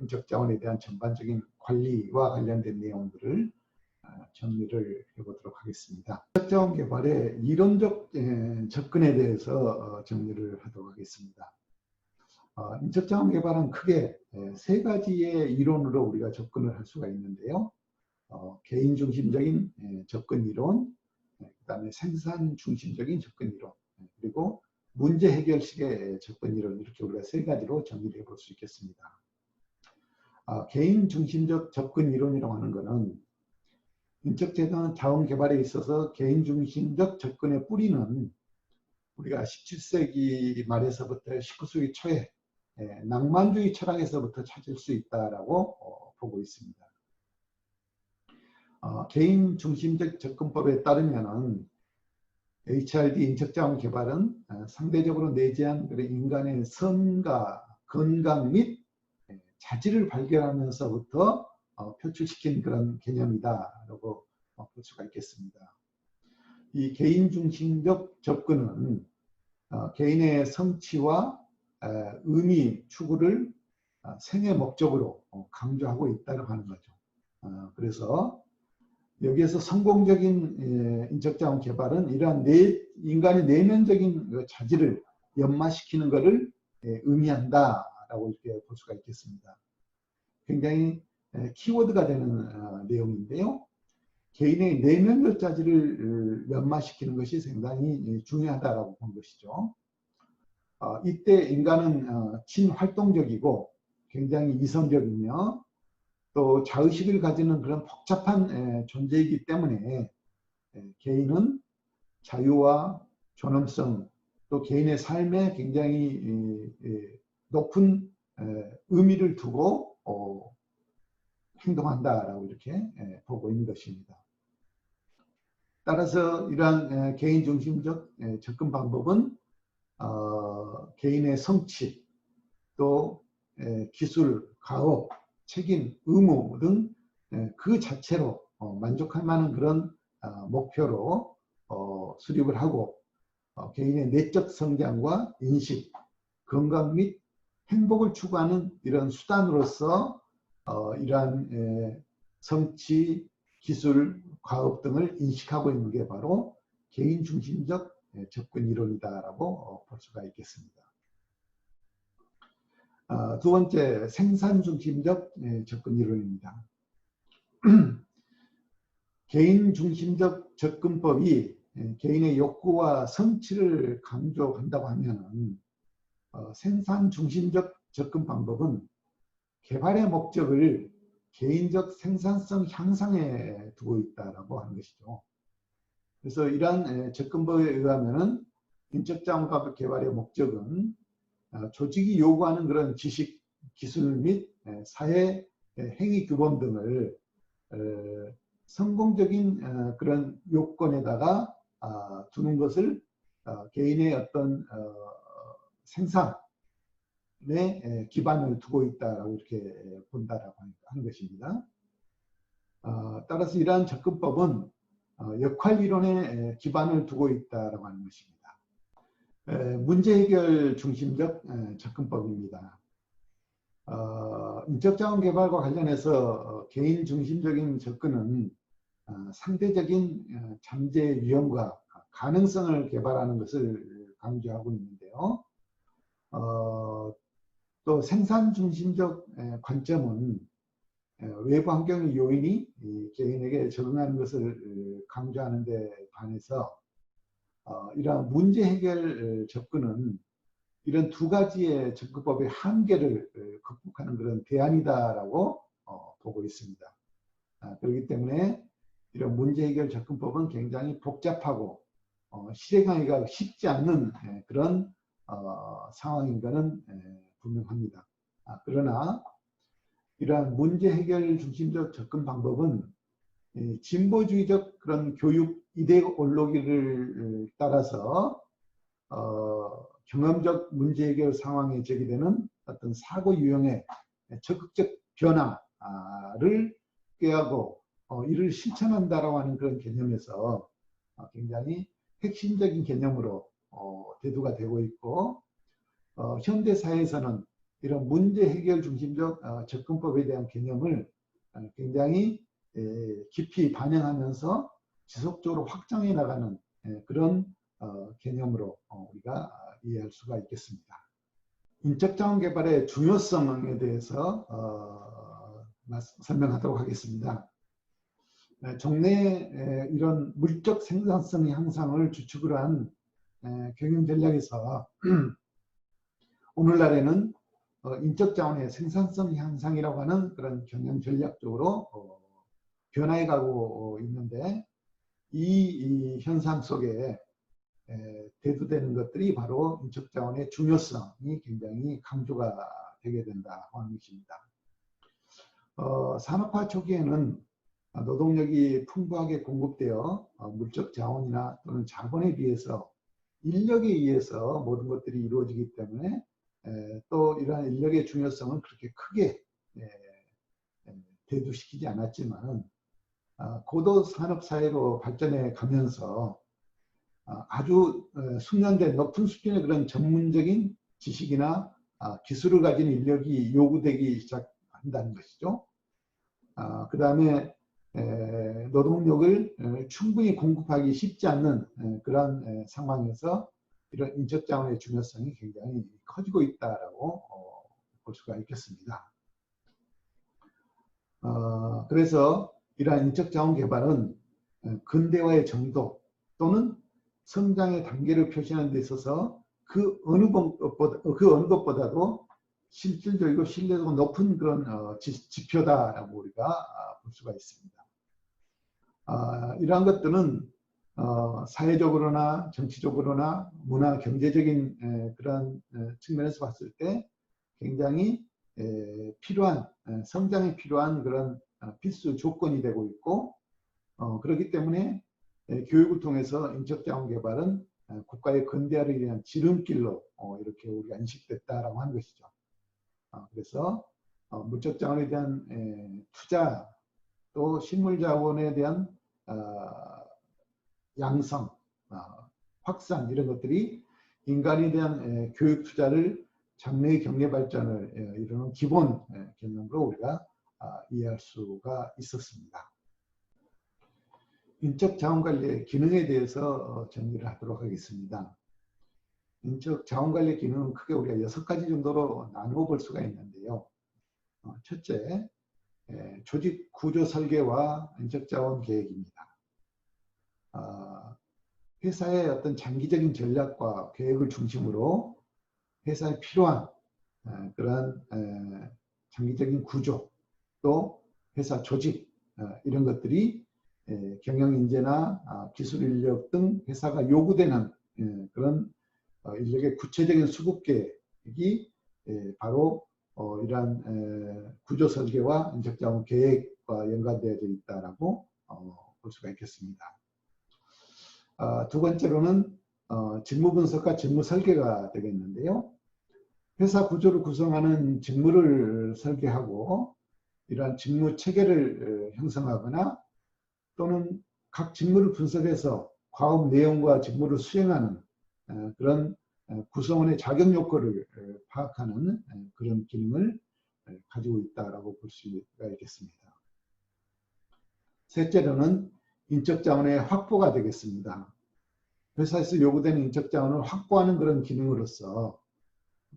인적 자원에 대한 전반적인 관리와 관련된 내용들을 정리를 해보도록 하겠습니다. 인적 자원 개발의 이론적 접근에 대해서 정리를 하도록 하겠습니다. 인적 자원 개발은 크게 세 가지의 이론으로 우리가 접근을 할 수가 있는데요. 개인 중심적인 접근 이론, 그다음에 생산 중심적인 접근 이론, 그리고 문제 해결식의 접근 이론, 이렇게 우리가 세 가지로 정리를 해볼 수 있겠습니다. 개인 중심적 접근 이론이라고 하는 것은 인적 자원 개발에 있어서 개인 중심적 접근의 뿌리는 우리가 17세기 말에서부터 19세기 초에 낭만주의 철학에서부터 찾을 수 있다라고 보고 있습니다. 개인 중심적 접근법에 따르면은 HRD 인적자원 개발은 상대적으로 내재한 인간의 선과 건강 및 자질을 발견하면서부터 표출시킨 그런 개념이다라고 볼 수가 있겠습니다. 이 개인 중심적 접근은 개인의 성취와 의미 추구를 생애 목적으로 강조하고 있다고 하는 거죠. 그래서 여기에서 성공적인 인적자원 개발은 이러한 인간의 내면적인 자질을 연마시키는 것을 의미한다라고 이렇게 볼 수가 있겠습니다. 굉장히 키워드가 되는 내용인데요. 개인의 내면적 자질을 연마시키는 것이 상당히 중요하다라고 본 것이죠. 이때 인간은 친활동적이고 굉장히 이성적이며 또 자의식을 가지는 그런 복잡한 존재이기 때문에 개인은 자유와 존엄성 또 개인의 삶에 굉장히 높은 의미를 두고 행동한다라고 이렇게 보고 있는 것입니다. 따라서 이러한 개인 중심적 접근 방법은 개인의 성취 또 기술, 가업, 책임, 의무 등 그 자체로 만족할 만한 그런 목표로 수립을 하고 개인의 내적 성장과 인식, 건강 및 행복을 추구하는 이런 수단으로서 이러한 성취, 기술, 과업 등을 인식하고 있는 게 바로 개인 중심적 접근 이론이다라고 볼 수가 있겠습니다. 두 번째, 생산 중심적 접근 이론입니다. 개인 중심적 접근법이 개인의 욕구와 성취를 강조한다고 하면 생산 중심적 접근 방법은 개발의 목적을 개인적 생산성 향상에 두고 있다라고 하는 것이죠. 그래서 이러한 접근법에 의하면 인적 자원 개발의 목적은 조직이 요구하는 그런 지식, 기술 및 사회 행위 규범 등을 성공적인 그런 요건에다가 두는 것을 개인의 어떤 생산에 기반을 두고 있다라고 이렇게 본다라고 하는 것입니다. 따라서 이러한 접근법은 역할 이론에 기반을 두고 있다라고 하는 것입니다. 문제 해결 중심적 접근법입니다. 인적 자원 개발과 관련해서 개인 중심적인 접근은 상대적인 잠재 위험과 가능성을 개발하는 것을 강조하고 있는데요. 또 생산 중심적 관점은 외부 환경의 요인이 개인에게 적응하는 것을 강조하는 데 반해서 이러한 문제 해결 접근은 이런 두 가지의 접근법의 한계를 극복하는 그런 대안이다라고 보고 있습니다. 그렇기 때문에 이런 문제 해결 접근법은 굉장히 복잡하고 실행하기가 쉽지 않는 그런 상황인 것은 분명합니다. 그러나 이러한 문제 해결 중심적 접근 방법은 진보주의적 그런 교육 이데올로기를 따라서 경험적 문제 해결 상황에 제기되는 어떤 사고 유형의 적극적 변화를 꾀하고 이를 실천한다라고 하는 그런 개념에서 굉장히 핵심적인 개념으로 대두가 되고 있고 현대 사회에서는 이런 문제 해결 중심적 접근법에 대한 개념을 굉장히 깊이 반영하면서 지속적으로 확장해 나가는 그런 개념으로 우리가 이해할 수가 있겠습니다. 인적자원 개발의 중요성에 대해서 설명하도록 하겠습니다. 종래의 이런 물적 생산성 향상을 주축으로 한 경영 전략에서 오늘날에는 인적자원의 생산성 향상이라고 하는 그런 경영 전략적으로 변화해 가고 있는데 이 현상 속에 대두되는 것들이 바로 인적자원의 중요성이 굉장히 강조가 되게 된다고 하는 것입니다. 산업화 초기에는 노동력이 풍부하게 공급되어 물적 자원이나 또는 자본에 비해서 인력에 의해서 모든 것들이 이루어지기 때문에 또 이러한 인력의 중요성은 그렇게 크게 대두시키지 않았지만 고도 산업사회로 발전해 가면서 아주 숙련된 높은 수준의 그런 전문적인 지식이나 기술을 가진 인력이 요구되기 시작한다는 것이죠. 그 다음에 노동력을 충분히 공급하기 쉽지 않는 그런 상황에서 이런 인적자원의 중요성이 굉장히 커지고 있다라고 볼 수가 있겠습니다. 그래서 이러한 인적자원 개발은 근대화의 정도 또는 성장의 단계를 표시하는 데 있어서 그 어느 것보다도 실질적이고 신뢰도가 높은 그런 지표다라고 우리가 볼 수가 있습니다. 이러한 것들은 사회적으로나 정치적으로나 문화 경제적인 그런 측면에서 봤을 때 굉장히 필요한 성장에 필요한 그런 필수 조건이 되고 있고 그렇기 때문에 교육을 통해서 인적자원 개발은 국가의 근대화를 위한 지름길로 이렇게 우리가 인식됐다라고 하는 것이죠. 그래서 물적 자원에 대한 투자 또 식물 자원에 대한 양성, 확산 이런 것들이 인간에 대한 교육 투자를 장래의 경제 발전을 이루는 기본 개념으로 우리가 이해할 수가 있었습니다. 인적 자원 관리의 기능에 대해서 정리를 하도록 하겠습니다. 인적 자원 관리 기능은 크게 우리가 6가지 정도로 나누어 볼 수가 있는데요. 첫째, 조직 구조 설계와 인적 자원 계획입니다. 회사의 어떤 장기적인 전략과 계획을 중심으로 회사에 필요한 그런 장기적인 구조 또 회사 조직 이런 것들이 경영 인재나 기술 인력 등 회사가 요구되는 그런 인력의 구체적인 수급 계획이 바로 이러한 구조 설계와 인적 자원 계획과 연관되어 있다라고 볼 수가 있겠습니다. 두 번째로는 직무 분석과 직무 설계가 되겠는데요. 회사 구조를 구성하는 직무를 설계하고 이러한 직무 체계를 형성하거나 또는 각 직무를 분석해서 과업 내용과 직무를 수행하는 그런 구성원의 자격 요건을 파악하는 그런 기능을 가지고 있다라고 볼 수가 있겠습니다. 셋째로는 인적 자원의 확보가 되겠습니다. 회사에서 요구되는 인적 자원을 확보하는 그런 기능으로서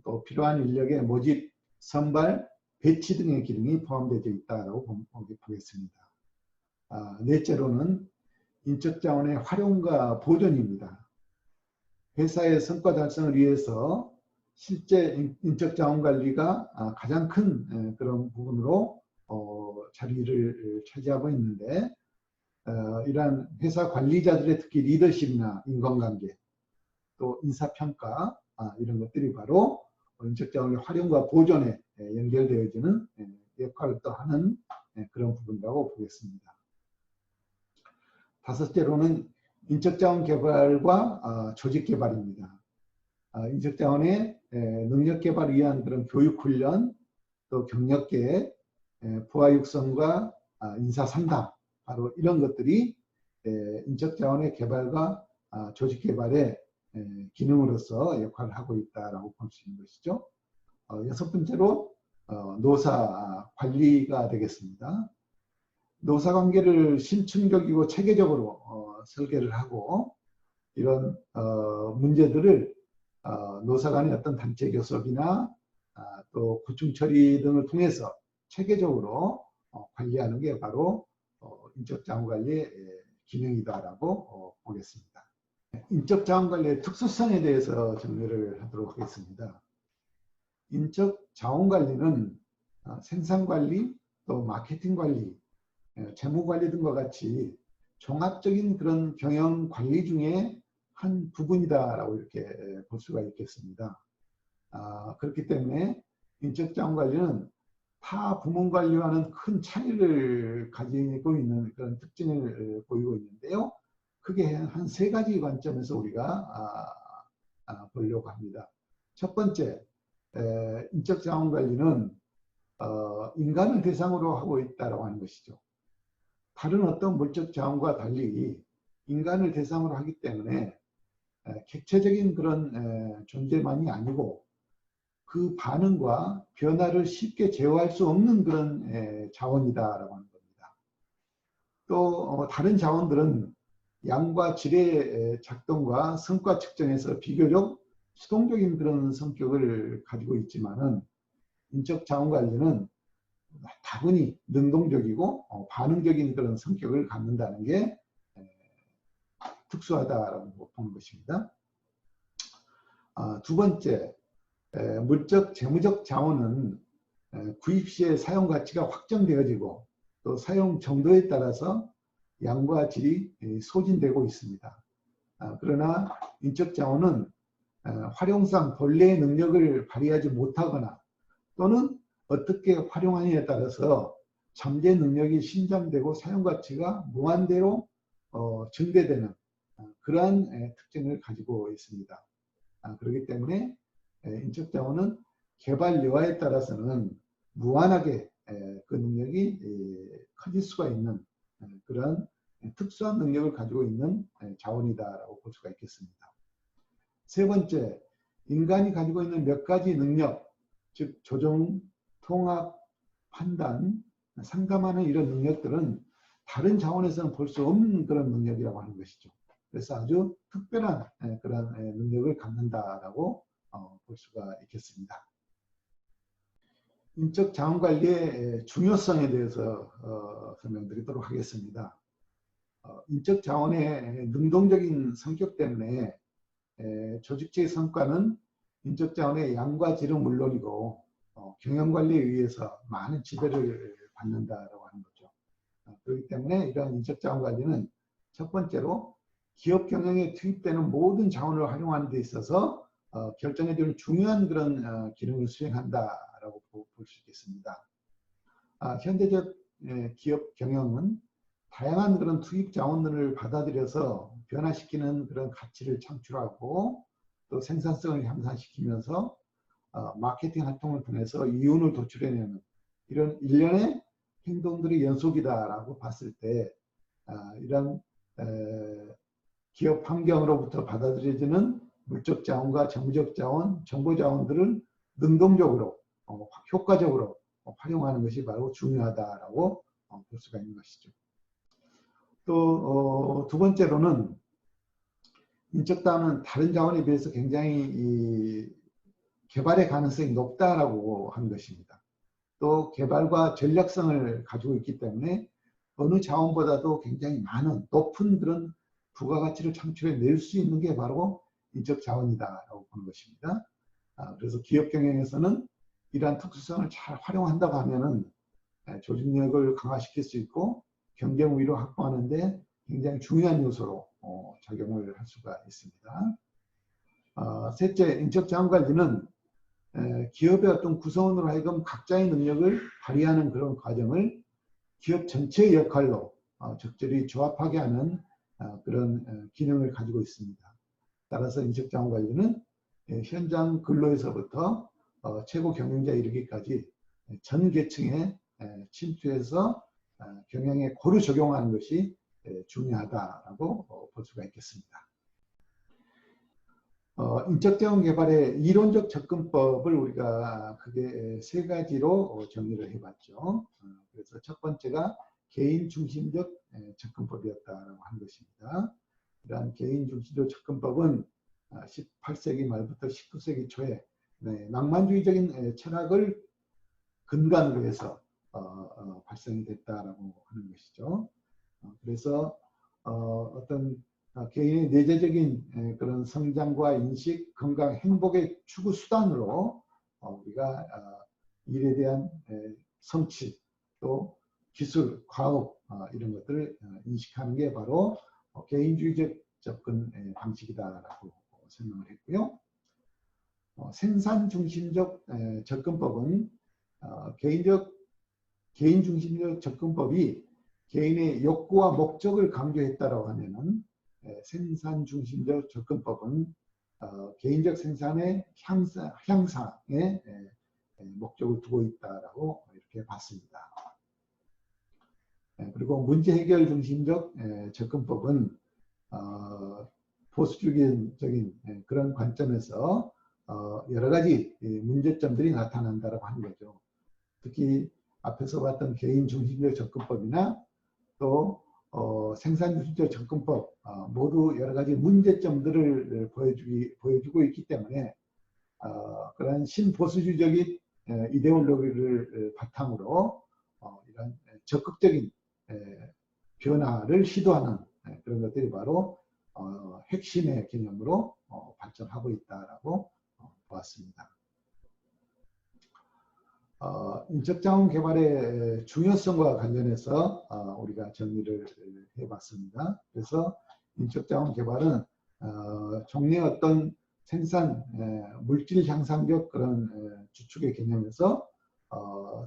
또 필요한 인력의 모집, 선발, 배치 등의 기능이 포함되어 있다고 보겠습니다. 넷째로는 인적 자원의 활용과 보존입니다. 회사의 성과 달성을 위해서 실제 인적 자원 관리가 가장 큰 그런 부분으로 자리를 차지하고 있는데 이러한 회사 관리자들의 특히 리더십이나 인간관계 또 인사평가 이런 것들이 바로 인적 자원의 활용과 보존에 연결되어지는 역할을 또 하는 그런 부분이라고 보겠습니다. 다섯째로는 인적자원 개발과 조직 개발입니다. 인적자원의 능력 개발을 위한 그런 교육 훈련, 또 경력 계획, 부하 육성과 인사 상담, 바로 이런 것들이 인적자원의 개발과 조직 개발의 기능으로서 역할을 하고 있다라고 볼 수 있는 것이죠. 여섯 번째로 노사 관리가 되겠습니다. 노사 관계를 신축적이고 체계적으로 설계를 하고 이런 문제들을 노사 간의 어떤 단체 교섭이나 또 구청 처리 등을 통해서 체계적으로 관리하는 게 바로 인적자원관리의 기능이다라고 보겠습니다. 인적자원관리의 특수성에 대해서 정리를 하도록 하겠습니다. 인적자원관리는 생산관리, 또 마케팅관리, 재무관리 등과 같이 종합적인 그런 경영관리 중에 한 부분이다라고 이렇게 볼 수가 있겠습니다. 그렇기 때문에 인적자원관리는 타 부문관리와는 큰 차이를 가지고 있는 그런 특징을 보이고 있는데요. 크게 한 세 가지 관점에서 우리가 보려고 합니다. 첫 번째, 인적자원관리는 인간을 대상으로 하고 있다고 하는 것이죠. 다른 어떤 물적 자원과 달리 인간을 대상으로 하기 때문에 객체적인 그런 존재만이 아니고 그 반응과 변화를 쉽게 제어할 수 없는 그런 자원이다라고 하는 겁니다. 또 다른 자원들은 양과 질의 작동과 성과 측정에서 비교적 수동적인 그런 성격을 가지고 있지만은 인적 자원 관리는 다분히 능동적이고 반응적인 그런 성격을 갖는다는 게 특수하다라고 보는 것입니다. 두 번째, 물적, 재무적 자원은 구입 시의 사용 가치가 확정되어지고 또 사용 정도에 따라서 양과 질이 소진되고 있습니다. 그러나 인적 자원은 활용상 본래의 능력을 발휘하지 못하거나 또는 어떻게 활용하느냐에 따라서 잠재 능력이 신장되고 사용 가치가 무한대로 증대되는 그러한 특징을 가지고 있습니다. 그렇기 때문에 인적 자원은 개발 여하에 따라서는 무한하게 그 능력이 커질 수가 있는 그런 특수한 능력을 가지고 있는 자원이다라고 볼 수가 있겠습니다. 세 번째, 인간이 가지고 있는 몇 가지 능력, 즉 조정, 통합, 판단, 상담하는 이런 능력들은 다른 자원에서는 볼 수 없는 그런 능력이라고 하는 것이죠. 그래서 아주 특별한 그런 능력을 갖는다라고 볼 수가 있겠습니다. 인적 자원 관리의 중요성에 대해서 설명드리도록 하겠습니다. 인적 자원의 능동적인 성격 때문에 조직체의 성과는 인적 자원의 양과 질은 물론이고 경영 관리에 의해서 많은 지배를 받는다라고 하는 거죠. 그렇기 때문에 이러한 인적 자원 관리는 첫 번째로 기업 경영에 투입되는 모든 자원을 활용하는 데 있어서 결정해주는 중요한 그런 기능을 수행한다라고 볼 수 있겠습니다. 현대적 기업 경영은 다양한 그런 투입 자원들을 받아들여서 변화시키는 그런 가치를 창출하고 또 생산성을 향상시키면서 마케팅 활동을 통해서 이윤을 도출해내는 이런 일련의 행동들의 연속이다라고 봤을 때 이런 기업 환경으로부터 받아들여지는 물적 자원과 정보적 자원, 정보 자원들을 능동적으로 효과적으로 활용하는 것이 바로 중요하다라고 볼 수가 있는 것이죠. 또 두 번째로는 인적 자원은 다른 자원에 비해서 굉장히 개발의 가능성이 높다라고 하는 것입니다. 또 개발과 전략성을 가지고 있기 때문에 어느 자원보다도 굉장히 많은 높은 그런 부가가치를 창출해 낼 수 있는 게 바로 인적 자원이다라고 보는 것입니다. 그래서 기업 경영에서는 이러한 특수성을 잘 활용한다고 하면은 조직력을 강화시킬 수 있고 경쟁 우위를 확보하는데 굉장히 중요한 요소로 작용을 할 수가 있습니다. 셋째, 인적 자원 관리는 기업의 어떤 구성원으로 하여금 각자의 능력을 발휘하는 그런 과정을 기업 전체의 역할로 적절히 조합하게 하는 그런 기능을 가지고 있습니다. 따라서 인적 자원 관리는 현장 근로에서부터 최고 경영자에 이르기까지 전 계층에 침투해서 경영에 고루 적용하는 것이 중요하다라고 볼 수가 있겠습니다. 인적자원 개발의 이론적 접근법을 우리가 크게 세 가지로 정리를 해봤죠. 그래서 첫 번째가 개인 중심적 접근법이었다라고 하는 것입니다. 이러한 개인 중심적 접근법은 18세기 말부터 19세기 초에 낭만주의적인 철학을 근간으로 해서 발생이 됐다라고 하는 것이죠. 그래서 어떤 개인의 내재적인 그런 성장과 인식, 건강, 행복의 추구 수단으로 우리가 일에 대한 성취, 또 기술, 과업 이런 것들을 인식하는 게 바로 개인주의적 접근 방식이다라고 설명을 했고요. 생산 중심적 접근법은 개인 중심적 접근법이 개인의 욕구와 목적을 강조했다라고 하면은 생산 중심적 접근법은 개인적 생산의 향상에 목적을 두고 있다라고 이렇게 봤습니다. 그리고 문제 해결 중심적 접근법은 보수적인 그런 관점에서 여러 가지 문제점들이 나타난다라고 하는 거죠. 특히 앞에서 봤던 개인 중심적 접근법이나 또 생산 중심적 접근법 모두 여러 가지 문제점들을 보여주고 있기 때문에 그런 신보수주의적인 이데올로기를 바탕으로 이런 적극적인 변화를 시도하는 그런 것들이 바로 핵심의 개념으로 발전하고 있다라고 보았습니다. 인적자원 개발의 중요성과 관련해서 우리가 정리를 해봤습니다. 그래서 인적자원 개발은 종류의 어떤 생산, 물질 향상적 그런 주축의 개념에서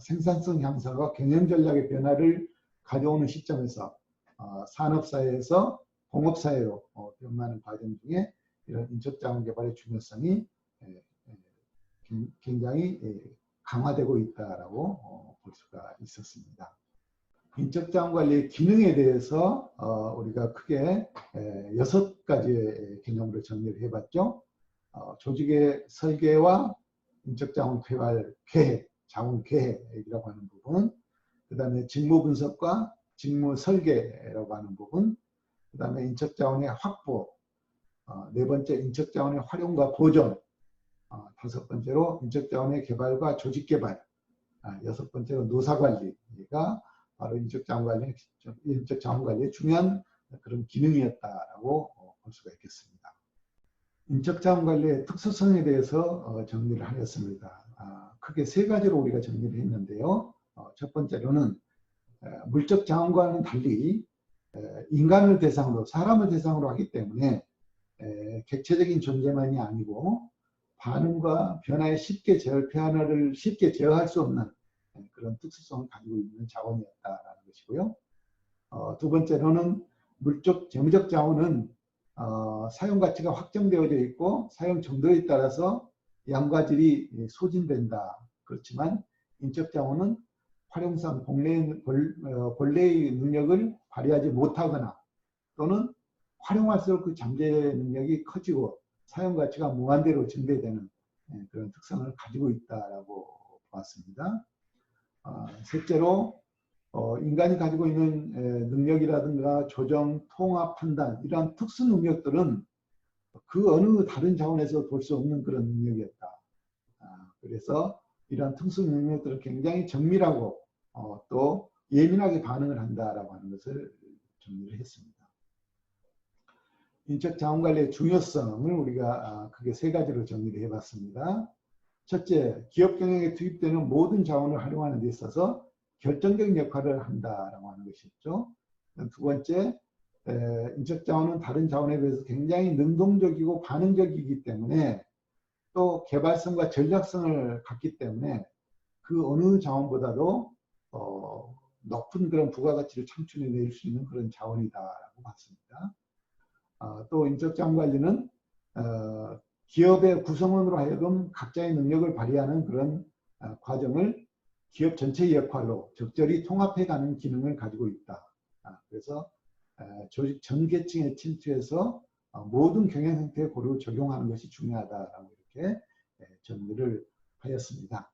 생산성 향상과 경영 전략의 변화를 가져오는 시점에서 산업사회에서 공업사회로 변화하는 과정 중에 이런 인적자원 개발의 중요성이 굉장히 강화되고 있다라고 볼 수가 있었습니다. 인적자원 관리의 기능에 대해서 우리가 크게 6가지의 개념으로 정리를 해봤죠. 조직의 설계와 인적자원 개발 계획, 자원 계획이라고 하는 부분, 그 다음에 직무 분석과 직무 설계라고 하는 부분, 그 다음에 인적자원의 확보, 네 번째 인적자원의 활용과 보존, 다섯 번째로 인적자원의 개발과 조직 개발, 여섯 번째로 노사관리가 바로 인적자원 관리의 중요한 그런 기능이었다라고 볼 수가 있겠습니다. 인적자원 관리의 특수성에 대해서 정리를 하였습니다. 크게 세 가지로 우리가 정리를 했는데요. 첫 번째로는 물적 자원과는 달리 인간을 대상으로, 사람을 대상으로 하기 때문에 객체적인 존재만이 아니고 반응과 변화에 변화를 쉽게 제어할 수 없는 그런 특수성을 가지고 있는 자원이었다라는 것이고요. 두 번째로는 물적, 재무적 자원은 사용 가치가 확정되어져 있고 사용 정도에 따라서 양과 질이 소진된다. 그렇지만 인적 자원은 활용상 본래의 능력을 발휘하지 못하거나 또는 활용할수록 그 잠재 능력이 커지고 사용 가치가 무한대로 증대되는 그런 특성을 가지고 있다라고 보았습니다. 셋째로 인간이 가지고 있는 능력이라든가 조정, 통합, 판단 이러한 특수 능력들은 그 어느 다른 자원에서 볼 수 없는 그런 능력이었다. 그래서 이러한 특수 능력들은 굉장히 정밀하고 또 예민하게 반응을 한다라고 하는 것을 정리를 했습니다. 인적 자원 관리의 중요성을 우리가 크게 세 가지로 정리를 해봤습니다. 첫째, 기업 경영에 투입되는 모든 자원을 활용하는 데 있어서 결정적인 역할을 한다라고 하는 것이죠. 두 번째, 인적 자원은 다른 자원에 비해서 굉장히 능동적이고 반응적이기 때문에 또 개발성과 전략성을 갖기 때문에 그 어느 자원보다도 높은 그런 부가가치를 창출해낼 수 있는 그런 자원이다라고 봤습니다. 또 인적 자원 관리는 기업의 구성원으로 하여금 각자의 능력을 발휘하는 그런 과정을 기업 전체의 역할로 적절히 통합해가는 기능을 가지고 있다. 그래서 조직 전 계층에 침투해서 모든 경영 형태의 고려를 적용하는 것이 중요하다라고 이렇게 정리를 하였습니다.